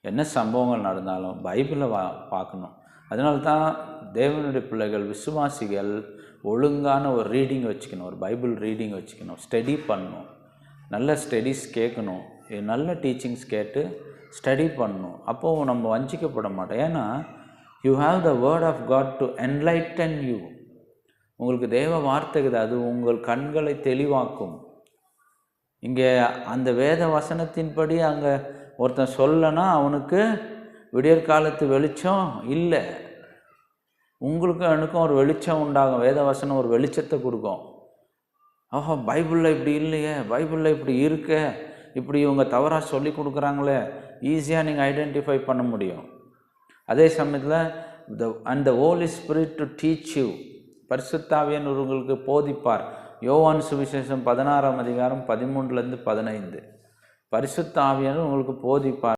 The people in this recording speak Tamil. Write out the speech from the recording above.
என்ன சம்பவங்கள் நடந்தாலும் பைபிளை பார்க்கணும். அதனால தான் தேவனுடைய பிள்ளைகள், விசுவாசிகள் ஒழுங்கான ஒரு ரீடிங் வச்சுக்கணும், ஒரு பைபிள் ரீடிங் வச்சுக்கணும், ஸ்டடி பண்ணணும், நல்ல ஸ்டடீஸ் கேட்கணும், நல்ல டீச்சிங்ஸ் கேட்டு ஸ்டடி பண்ணணும். அப்போது நம்ம வஞ்சிக்கப்பட மாட்டோம். ஏன்னா you have the word of God to enlighten you. உங்களுக்கு தேவ வார்த்தைக்குது, அது உங்கள் கண்களை தெளிவாக்கும். இங்கே அந்த வேத வசனத்தின்படி அங்கே ஒருத்தன் சொல்லனா அவனுக்கு விடியற்காலத்து வெளிச்சம் இல்லை. உங்களுக்கும் எனக்கும் ஒரு வெளிச்சம் உண்டாகும். வேத வசனம் ஒரு வெளிச்சத்தை கொடுக்கும். ஆஹா, பைபிளில் இப்படி இல்லையே, பைபிளில் இப்படி இருக்க, இப்படி இவங்க தவறாக சொல்லி கொடுக்குறாங்களே, ஈஸியாக நீங்கள் ஐடென்டிஃபை பண்ண முடியும். அதே சமயத்தில் அந்த Holy Spirit to teach you, பரிசுத்த ஆவியானவர் உங்களுக்கு போதிப்பார். யோவான் சுவிசேஷம் 16 அதிகாரம் 13-15, பரிசுத்த ஆவியானவர் உங்களுக்கு போதிப்பார்.